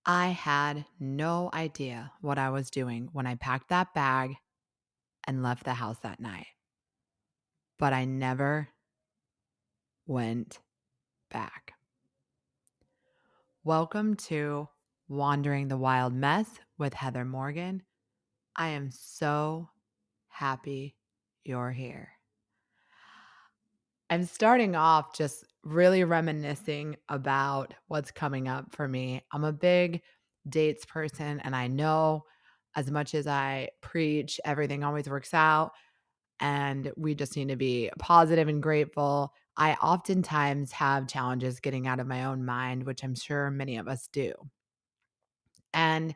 I had no idea what I was doing when I packed that bag and left the house that night, but I never went back. Welcome to Wandering the Wild Mess with Heather Morgan. I am so happy you're here. I'm starting off just really reminiscing about what's coming up for me. I'm a big dates person, and I know as much as I preach, everything always works out, and we just need to be positive and grateful. I oftentimes have challenges getting out of my own mind, which I'm sure many of us do. And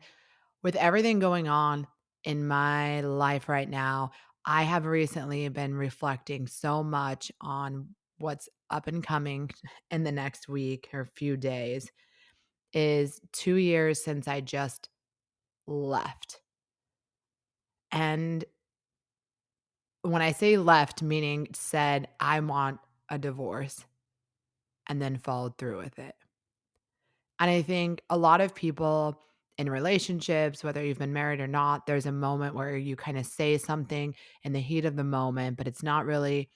with everything going on in my life right now, I have recently been reflecting so much on what's up and coming in the next week or few days is 2 years since I just left. And when I say left, meaning said, I want a divorce and then followed through with it. And I think a lot of people in relationships, whether you've been married or not, there's a moment where you kind of say something in the heat of the moment, but it's not really,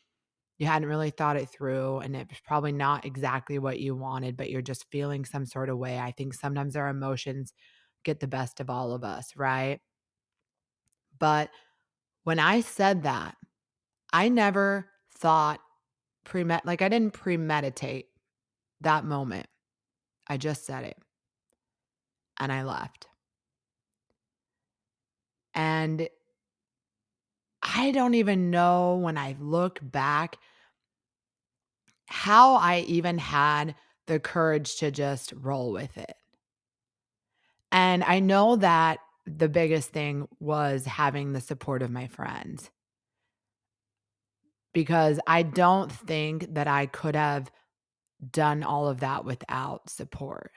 you hadn't really thought it through. And it's probably not exactly what you wanted, but you're just feeling some sort of way. I think sometimes our emotions get the best of all of us, right? But when I said that, I never thought like I didn't premeditate that moment. I just said it and I left. And I don't even know when I look back how I even had the courage to just roll with it. And I know that the biggest thing was having the support of my friends because I don't think that I could have done all of that without support.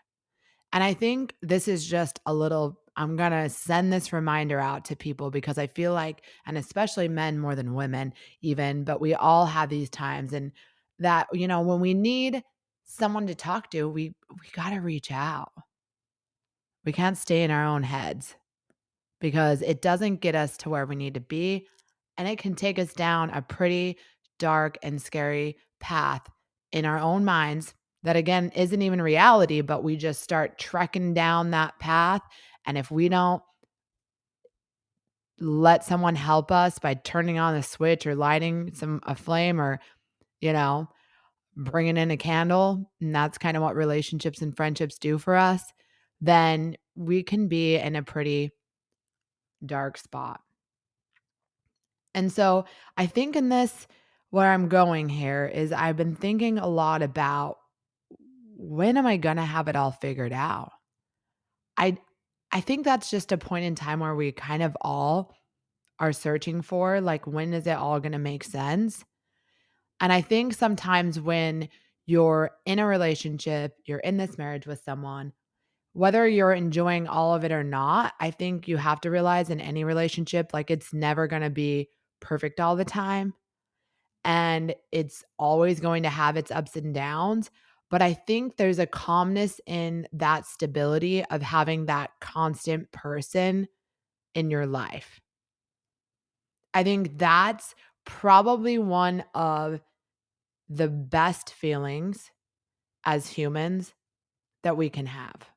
And I think this is just a little, I'm going to send this reminder out to people because I feel like, and especially men more than women, even, but we all have these times. And that, when we need someone to talk to, we got to reach out. We can't stay in our own heads because it doesn't get us to where we need to be. And it can take us down a pretty dark and scary path in our own minds that, again, isn't even reality, but we just start trekking down that path. And if we don't let someone help us by turning on a switch or lighting a flame or, you know, bringing in a candle, and that's kind of what relationships and friendships do for us, then we can be in a pretty dark spot. And so I think in this, where I'm going here is I've been thinking a lot about when am I going to have it all figured out? I I think that's just a point in time where we kind of all are searching for like when is it all going to make sense? And I think sometimes when you're in a relationship, you're in this marriage with someone, whether you're enjoying all of it or not, I think you have to realize in any relationship like it's never going to be perfect all the time. And it's always going to have its ups and downs. But I think there's a calmness in that stability of having that constant person in your life. I think that's probably one of the best feelings as humans that we can have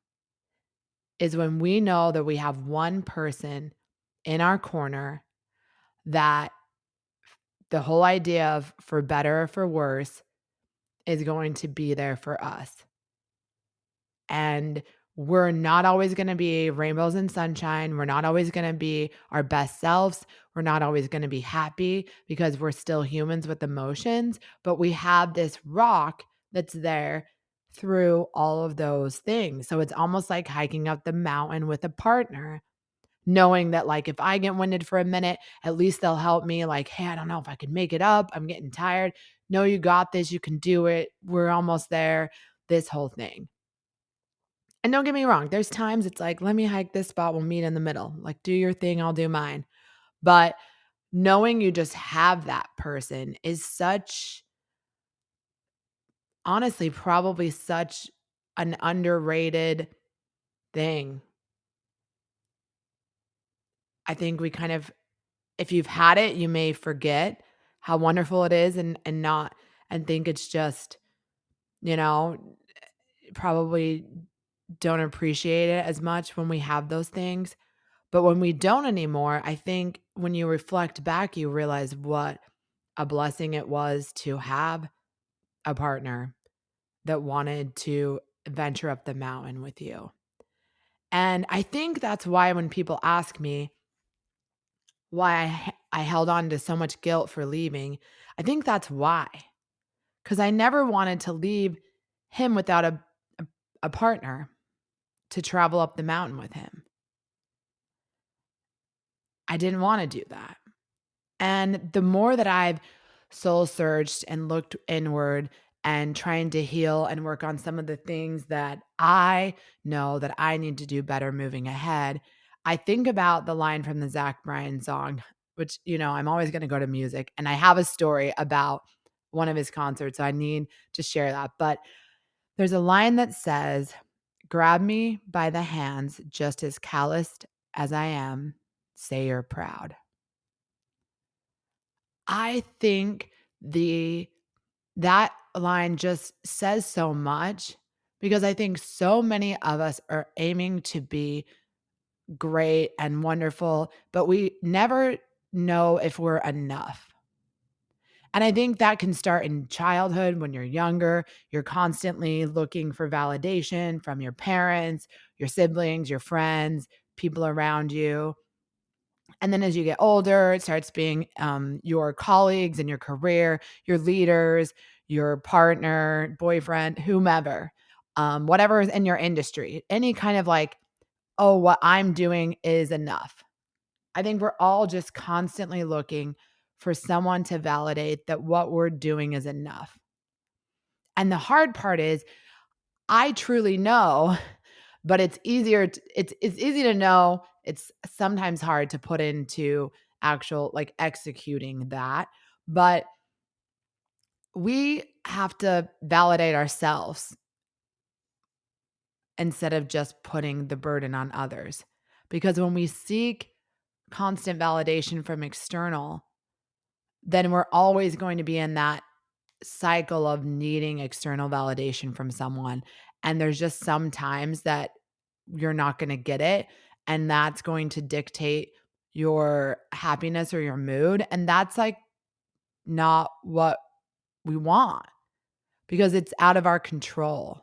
is when we know that we have one person in our corner that the whole idea of for better or for worse is going to be there for us. And we're not always going to be rainbows and sunshine. We're not always going to be our best selves. We're not always going to be happy because we're still humans with emotions, but we have this rock that's there through all of those things. So it's almost like hiking up the mountain with a partner, knowing that like if I get winded for a minute, at least they'll help me like, "Hey, I don't know if I can make it up. I'm getting tired." "No, you got this. You can do it. We're almost there." This whole thing. And don't get me wrong, there's times it's like, let me hike this spot, we'll meet in the middle. Like, do your thing, I'll do mine. But knowing you just have that person is such, honestly, probably such an underrated thing. I think we kind of if you've had it, you may forget how wonderful it is and not and think it's just, you know, probably don't appreciate it as much when we have those things. But when we don't anymore, I think when you reflect back, you realize what a blessing it was to have a partner that wanted to venture up the mountain with you. And I think that's why when people ask me why I held on to so much guilt for leaving, I think that's why. Because I never wanted to leave him without a, a partner to travel up the mountain with him. I didn't want to do that. And the more that I've soul searched and looked inward and trying to heal and work on some of the things that I know that I need to do better moving ahead, I think about the line from the Zach Bryan song, which, I'm always going to go to music. And I have a story about one of his concerts. So I need to share that. But there's a line that says, "Grab me by the hands, just as calloused as I am. Say you're proud." I think the that line just says so much because I think so many of us are aiming to be great and wonderful, but we never know if we're enough. And I think that can start in childhood when you're younger. You're constantly looking for validation from your parents, your siblings, your friends, people around you. And then as you get older, it starts being your colleagues in your career, your leaders, your partner, boyfriend, whomever, whatever is in your industry, any kind of like, oh, what I'm doing is enough. I think we're all just constantly looking for someone to validate that what we're doing is enough. And the hard part is I truly know, but it's easier it's easy to know. It's sometimes hard to put into actual like executing that. But we have to validate ourselves instead of just putting the burden on others. Because when we seek constant validation from external, then we're always going to be in that cycle of needing external validation from someone. And there's just some times that you're not going to get it. And that's going to dictate your happiness or your mood. And that's like not what we want because it's out of our control.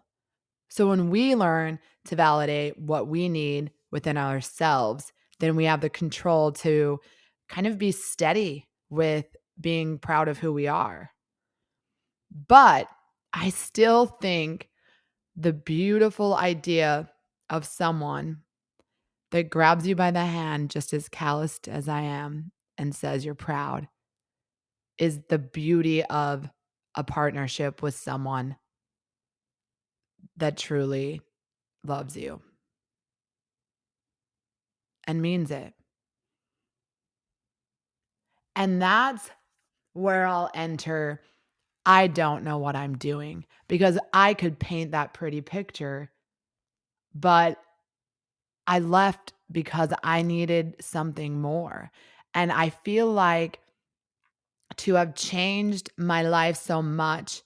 So when we learn to validate what we need within ourselves, then we have the control to kind of be steady with being proud of who we are. But I still think the beautiful idea of someone that grabs you by the hand, just as calloused as I am, and says you're proud is the beauty of a partnership with someone that truly loves you and means it. And that's where I'll enter. I don't know what I'm doing because I could paint that pretty picture, but I left because I needed something more. And I feel like to have changed my life so much,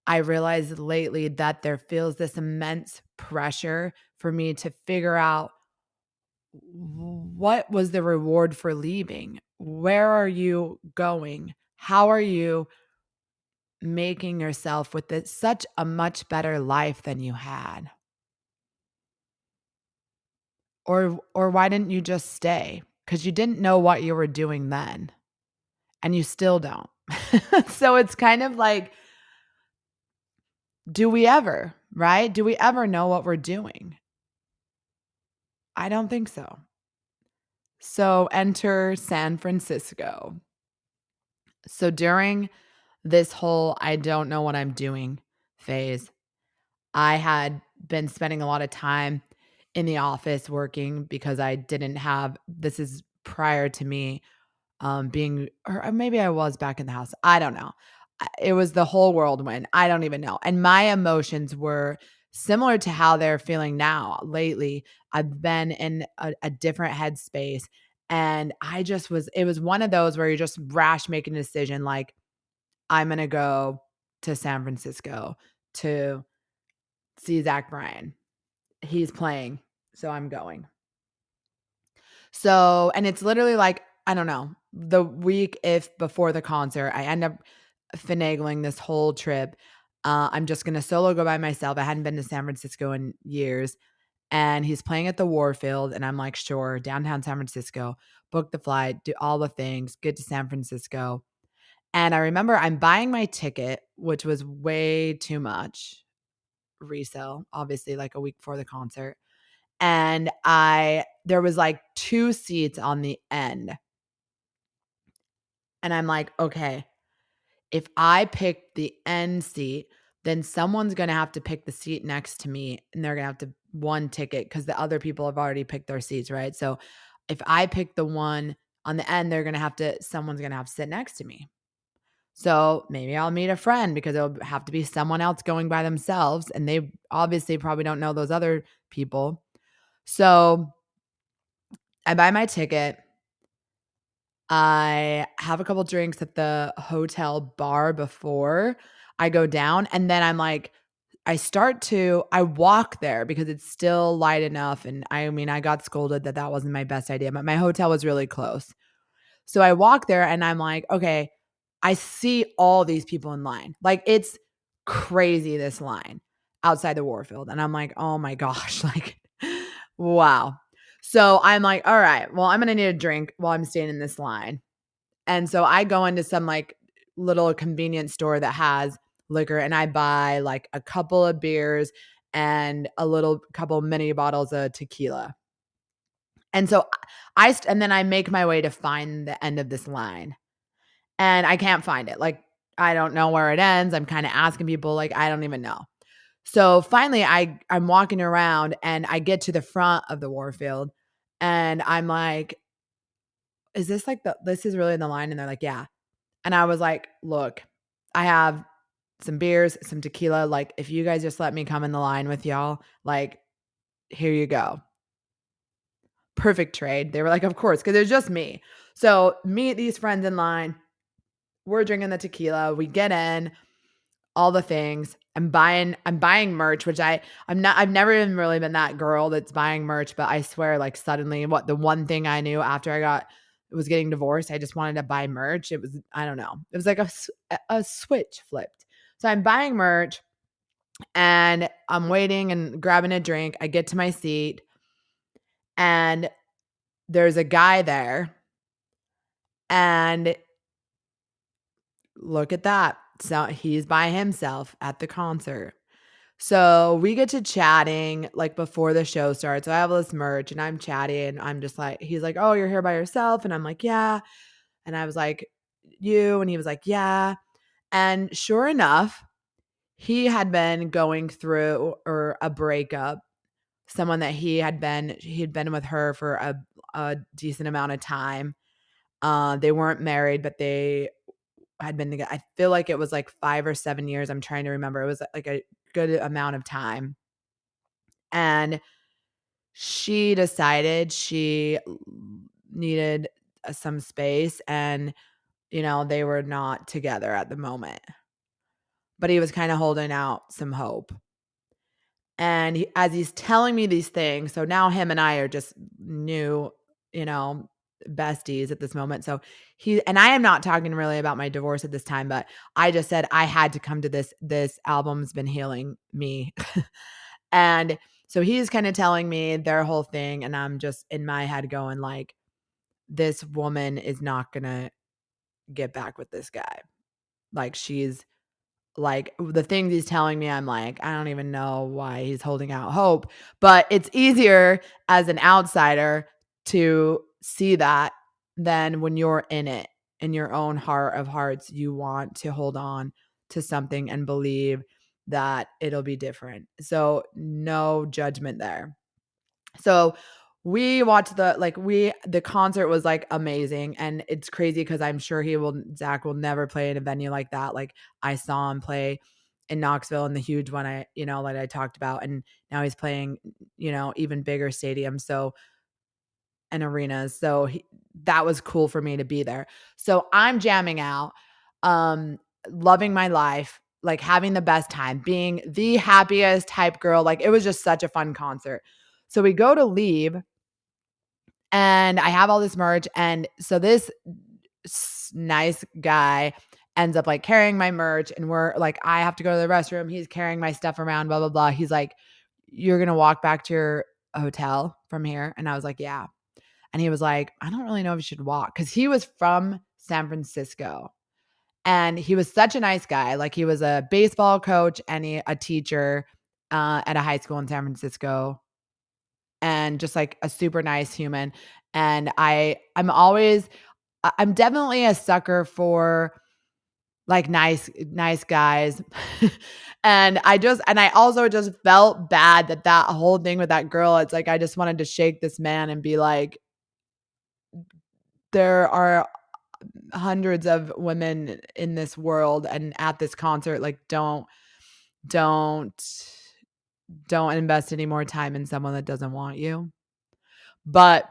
I realized lately that there feels this immense pressure for me to figure out what was the reward for leaving? Where are you going? How are you making yourself with such a much better life than you had? Or why didn't you just stay? Because you didn't know what you were doing then, and you still don't. So it's kind of like, do we ever, right? Do we ever know what we're doing? I don't think so. So enter San Francisco. So during this whole I don't know what I'm doing phase, I had been spending a lot of time in the office working because I didn't have this is prior to me being or maybe I was back in the house. I don't know. It was the whole whirlwind. I don't even know. And my emotions were similar to how they're feeling now lately. I've been in a different headspace. And it was one of those where you're just rash making a decision like, I'm going to go to San Francisco to see Zach Bryan. He's playing, so I'm going. So, and it's literally like, I don't know, the week if before the concert, I end up finagling this whole trip. I'm just going to solo go by myself. I hadn't been to San Francisco in years. And he's playing at the Warfield. And I'm like, sure, downtown San Francisco, book the flight, do all the things, get to San Francisco. And I remember I'm buying my ticket, which was way too much resale, obviously, like a week before the concert. And there was like 2 seats on the end. And I'm like, okay, if I pick the end seat, then someone's going to have to pick the seat next to me and they're going to have to one ticket because the other people have already picked their seats, right? So if I pick the one on the end, someone's going to have to sit next to me. So maybe I'll meet a friend because it'll have to be someone else going by themselves. And they obviously probably don't know those other people. So I buy my ticket. I have a couple drinks at the hotel bar before I go down. And then I'm like, I walk there because it's still light enough. And I mean, I got scolded that wasn't my best idea, but my hotel was really close. So I walk there and I'm like, okay, I see all these people in line. Like it's crazy, this line outside the Warfield. And I'm like, oh my gosh, like, wow. So I'm like, all right, well, I'm going to need a drink while I'm staying in this line. And so I go into some like little convenience store that has liquor and I buy like a couple of beers and couple mini bottles of tequila. And so and then I make my way to find the end of this line and I can't find it. Like, I don't know where it ends. I'm kind of asking people, like, I don't even know. So finally I'm walking around and I get to the front of the Warfield and I'm like, is this this is really the line? And they're like, yeah. And I was like, look, I have some beers, some tequila. Like, if you guys just let me come in the line with y'all, like, here you go. Perfect trade. They were like, of course, because it was just me. So meet these friends in line. We're drinking the tequila. We get in, all the things. I'm buying merch, which I've never even really been that girl that's buying merch, but I swear, like, suddenly the one thing I knew after I was getting divorced, I just wanted to buy merch. It was, I don't know. It was like a switch flipped. So I'm buying merch and I'm waiting and grabbing a drink. I get to my seat and there's a guy there and look at that. So he's by himself at the concert. So we get to chatting like before the show starts. So I have all this merch and I'm chatting. I'm just like, he's like, oh, you're here by yourself? And I'm like, yeah. And I was like, you? And he was like, yeah. And sure enough, he had been going through a breakup. Someone that he'd been with her for a decent amount of time. They weren't married, but they had been together. I feel like it was like 5 or 7 years. I'm trying to remember. It was like a good amount of time. And she decided she needed some space and, they were not together at the moment. But he was kind of holding out some hope. And as he's telling me these things, so now him and I are just new, besties at this moment. So and I am not talking really about my divorce at this time, but I just said I had to come to this album's been healing me. And so he's kind of telling me their whole thing and I'm just in my head going like, this woman is not going to get back with this guy. Like, she's like, the things he's telling me, I'm like, I don't even know why he's holding out hope. But it's easier as an outsider to see that than when you're in it. In your own heart of hearts, you want to hold on to something and believe that it'll be different. So no judgment there. So we watched the concert was like amazing. And it's crazy because I'm sure Zach will never play in a venue like that. Like, I saw him play in Knoxville, and the huge one like I talked about. And now he's playing, even bigger stadiums. So, and arenas. So that was cool for me to be there. So I'm jamming out, um, loving my life, like having the best time, being the happiest type girl. Like it was just such a fun concert. So we go to leave and I have all this merch. And so this nice guy ends up like carrying my merch, and we're like, I have to go to the restroom. He's carrying my stuff around, blah, blah, blah. He's like, you're going to walk back to your hotel from here? And I was like, yeah. And he was like, I don't really know if you should walk, because he was from San Francisco. And he was such a nice guy. Like he was a baseball coach and a teacher at a high school in San Francisco, and just like a super nice human. And I'm definitely a sucker for like nice guys. And I also just felt bad that whole thing with that girl, it's like I just wanted to shake this man and be like, there are hundreds of women in this world and at this concert, like don't invest any more time in someone that doesn't want you. But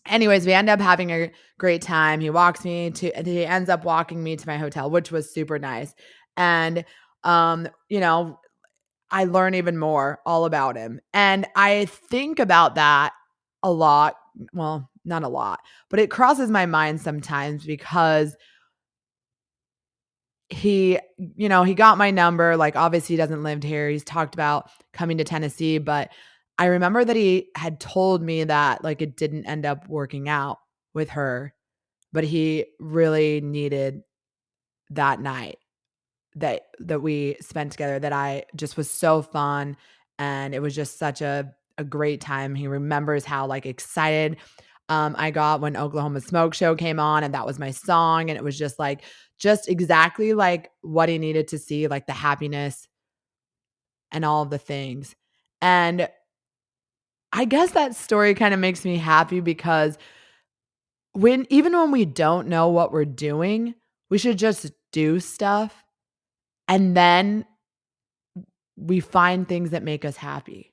anyways, we end up having a great time. He ends up walking me to my hotel, which was super nice. And I learn even more all about him. And I think about that a lot. Well, not a lot, but it crosses my mind sometimes, because he got my number. Like, obviously he doesn't live here. He's talked about coming to Tennessee, but I remember that he had told me that like it didn't end up working out with her, but he really needed that night that we spent together, that I just was so fun. And it was just such a great time. He remembers how like excited I got when Oklahoma Smoke Show came on, and that was my song. And it was just exactly like what he needed to see, like the happiness and all of the things. And I guess that story kind of makes me happy, because even when we don't know what we're doing, we should just do stuff, and then we find things that make us happy.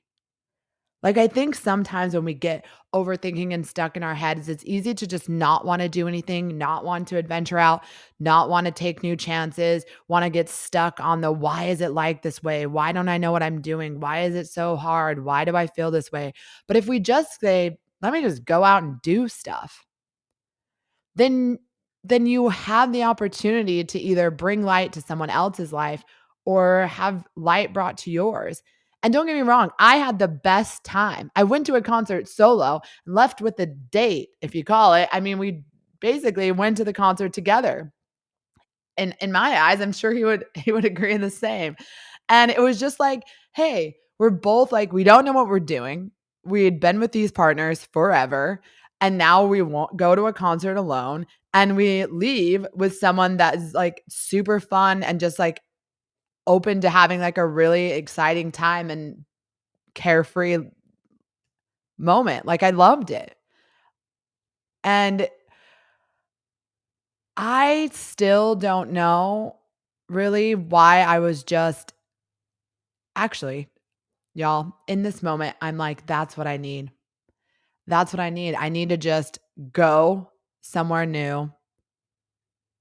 Like, I think sometimes when we get overthinking and stuck in our heads, it's easy to just not want to do anything, not want to adventure out, not want to take new chances, want to get stuck on the why is it like this way? Why don't I know what I'm doing? Why is it so hard? Why do I feel this way? But if we just say, let me just go out and do stuff, then you have the opportunity to either bring light to someone else's life or have light brought to yours. And don't get me wrong, I had the best time. I went to a concert solo and left with a date, if you call it. I mean, we basically went to the concert together. And in my eyes, I'm sure he would agree the same. And it was just like, hey, we're both like, we don't know what we're doing. We had been with these partners forever, and now we won't go to a concert alone, and we leave with someone that is like super fun and just like open to having like a really exciting time and carefree moment. Like I loved it. And I still don't know really why I was just actually, y'all, in this moment, I'm like, that's what I need. That's what I need. I need to just go somewhere new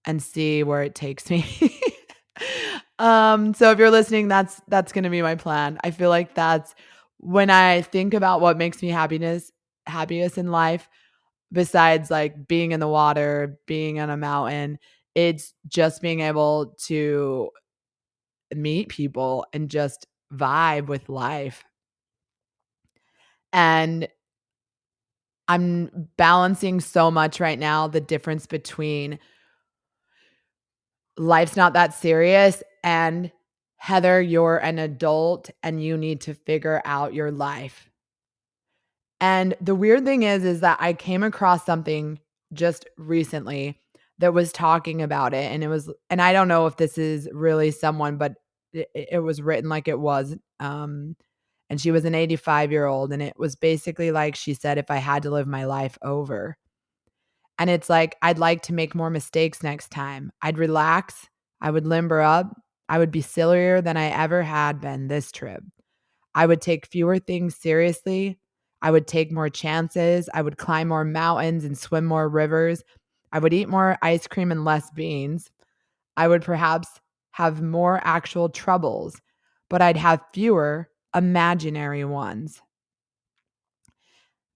and see where it takes me. So if you're listening, that's gonna be my plan. I feel like that's when I think about what makes me happiest in life, besides like being in the water, being on a mountain, it's just being able to meet people and just vibe with life. And I'm balancing so much right now the difference between life's not that serious and Heather, you're an adult and you need to figure out your life. And the weird thing is that I came across something just recently that was talking about it. And I don't know if this is really someone, but it was written like it was. And she was an 85-year-old. And it was basically like she said, if I had to live my life over. And it's like, I'd like to make more mistakes next time. I'd relax. I would limber up. I would be sillier than I ever had been this trip. I would take fewer things seriously. I would take more chances. I would climb more mountains and swim more rivers. I would eat more ice cream and less beans. I would perhaps have more actual troubles, but I'd have fewer imaginary ones.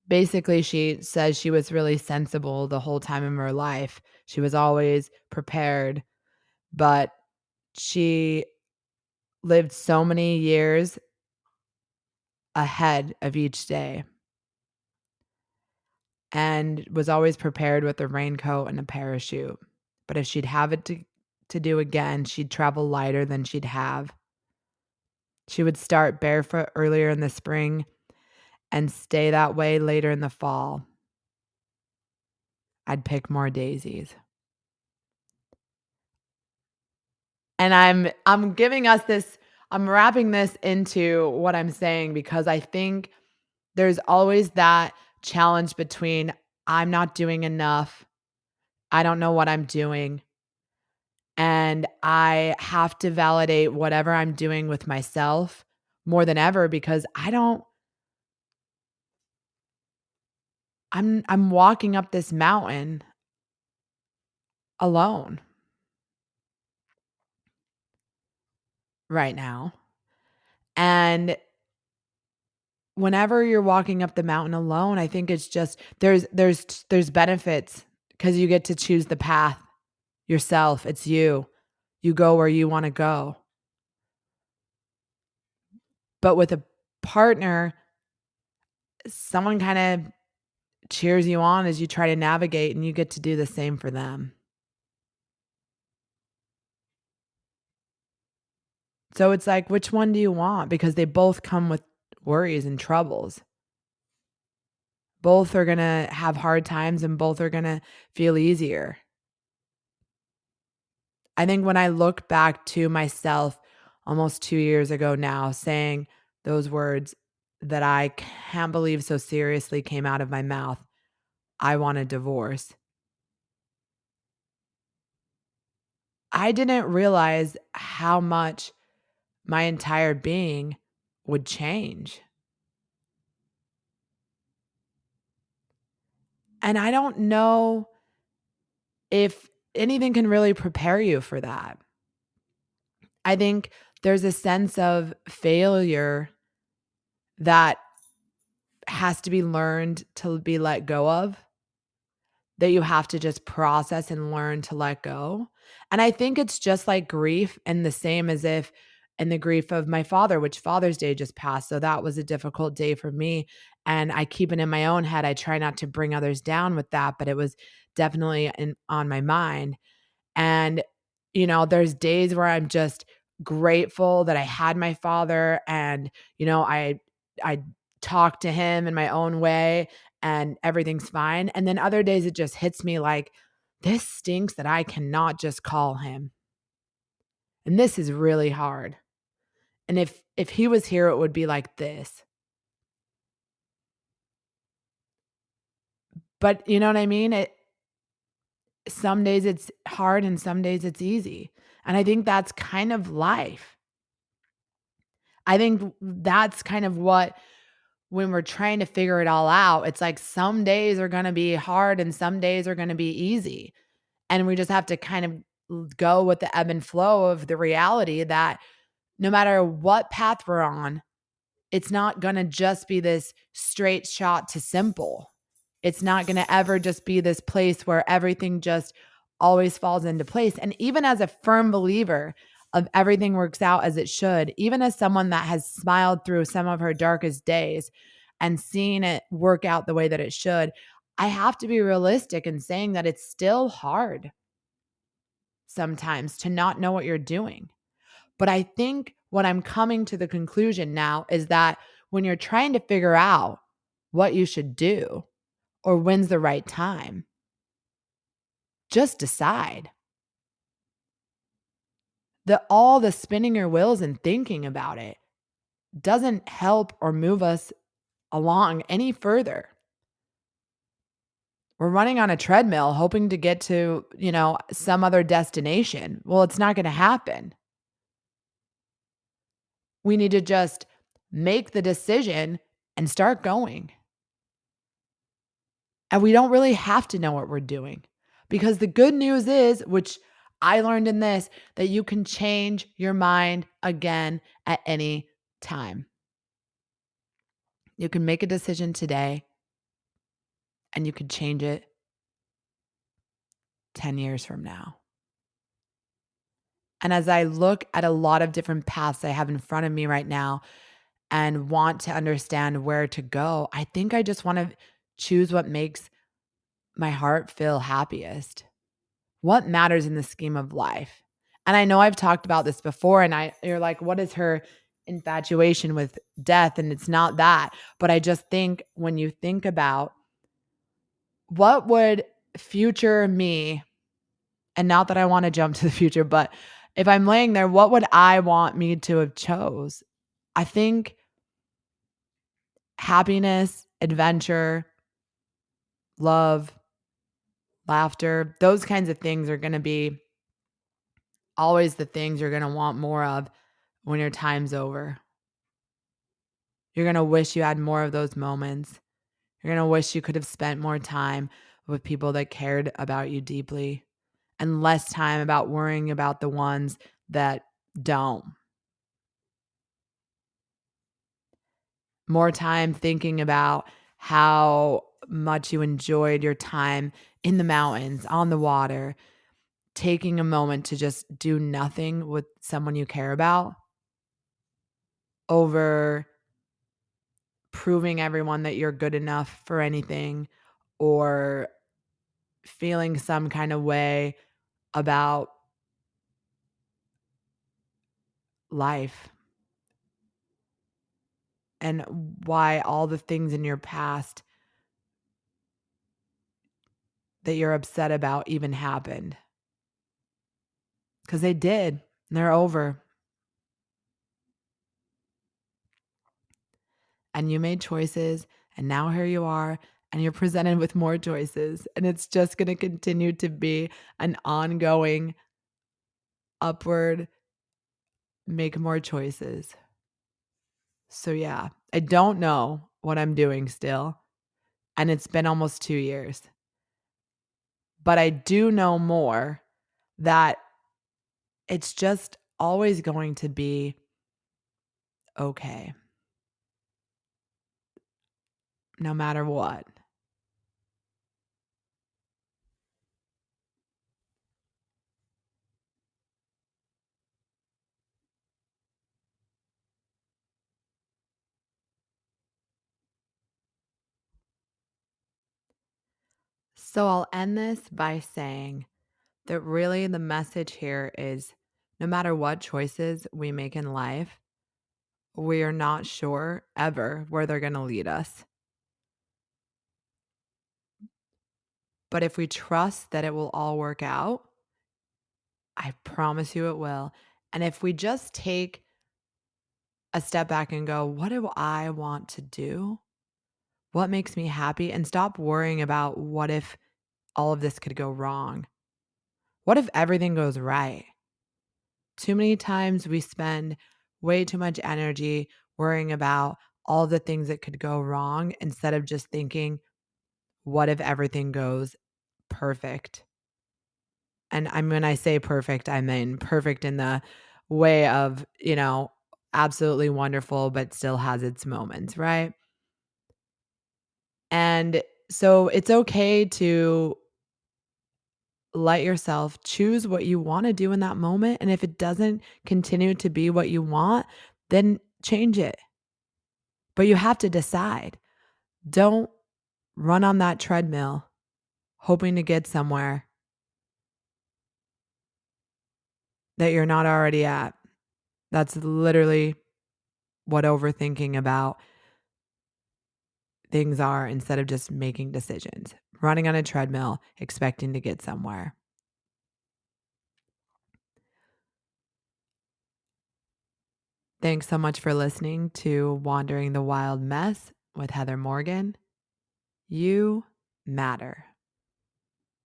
Basically, she says she was really sensible the whole time of her life. She was always prepared, but she lived so many years ahead of each day and was always prepared with a raincoat and a parachute. But if she'd have it to do again, she'd travel lighter than she'd have. She would start barefoot earlier in the spring and stay that way later in the fall. I'd pick more daisies. And I'm giving us this I'm wrapping this into what I'm saying because I think there's always that challenge between I'm not doing enough, I don't know what I'm doing, and I have to validate whatever I'm doing with myself more than ever because I'm walking up this mountain alone right now. And whenever you're walking up the mountain alone, I think it's just there's benefits because you get to choose the path yourself. It's you. You go where you wanna go. But with a partner, someone kinda cheers you on as you try to navigate, and you get to do the same for them. So it's like, which one do you want? Because they both come with worries and troubles. Both are gonna have hard times and both are gonna feel easier. I think when I look back to myself almost 2 years ago now saying those words that I can't believe so seriously came out of my mouth, "I want a divorce." I didn't realize how much my entire being would change. And I don't know if anything can really prepare you for that. I think there's a sense of failure that has to be learned to be let go of, that you have to just process and learn to let go. And I think it's just like grief and the same as if in the grief of my father, which Father's Day just passed. So that was a difficult day for me. And I keep it in my own head. I try not to bring others down with that, but it was definitely on my mind. And, there's days where I'm just grateful that I had my father and, I talk to him in my own way and everything's fine. And then other days it just hits me like, this stinks that I cannot just call him. And this is really hard. And if he was here, it would be like this. But you know what I mean? Some days it's hard and some days it's easy. And I think that's kind of life. I think that's kind of what when we're trying to figure it all out, it's like some days are gonna be hard and some days are gonna be easy. And we just have to kind of go with the ebb and flow of the reality that no matter what path we're on, it's not gonna just be this straight shot to simple. It's not gonna ever just be this place where everything just always falls into place. And even as a firm believer of everything works out as it should, even as someone that has smiled through some of her darkest days and seen it work out the way that it should, I have to be realistic in saying that it's still hard sometimes to not know what you're doing. But I think what I'm coming to the conclusion now is that when you're trying to figure out what you should do or when's the right time, just decide. All the spinning your wheels and thinking about it doesn't help or move us along any further. We're running on a treadmill hoping to get to, some other destination. Well, it's not going to happen. We need to just make the decision and start going. And we don't really have to know what we're doing because the good news is, which I learned in this, that you can change your mind again at any time. You can make a decision today and you could change it 10 years from now. And as I look at a lot of different paths I have in front of me right now and want to understand where to go, I think I just want to choose what makes my heart feel happiest. What matters in the scheme of life? And I know I've talked about this before, and you're like, what is her infatuation with death? And it's not that. But I just think when you think about what would future me, and not that I want to jump to the future, but if I'm laying there, what would I want me to have chose? I think happiness, adventure, love, laughter, those kinds of things are going to be always the things you're going to want more of when your time's over. You're going to wish you had more of those moments. You're going to wish you could have spent more time with people that cared about you deeply and less time about worrying about the ones that don't. More time thinking about how much you enjoyed your time in the mountains, on the water, taking a moment to just do nothing with someone you care about over proving everyone that you're good enough for anything or feeling some kind of way about life and why all the things in your past that you're upset about even happened. Because they did, and they're over. And you made choices, and now here you are, and you're presented with more choices. And it's just going to continue to be an ongoing upward, make more choices. So, yeah, I don't know what I'm doing still. And it's been almost 2 years. But I do know more that it's just always going to be okay, no matter what. So I'll end this by saying that really the message here is no matter what choices we make in life, we are not sure ever where they're going to lead us. But if we trust that it will all work out, I promise you it will. And if we just take a step back and go, what do I want to do? What makes me happy? And stop worrying about what if all of this could go wrong? What if everything goes right? Too many times we spend way too much energy worrying about all the things that could go wrong instead of just thinking, what if everything goes perfect? And when I say perfect, I mean perfect in the way of, absolutely wonderful, but still has its moments, right? And so it's okay to let yourself choose what you want to do in that moment. And if it doesn't continue to be what you want, then change it. But you have to decide. Don't run on that treadmill hoping to get somewhere that you're not already at. That's literally what overthinking about things are instead of just making decisions. Running on a treadmill, expecting to get somewhere. Thanks so much for listening to Wandering the Wild Mess with Heather Morgan. You matter.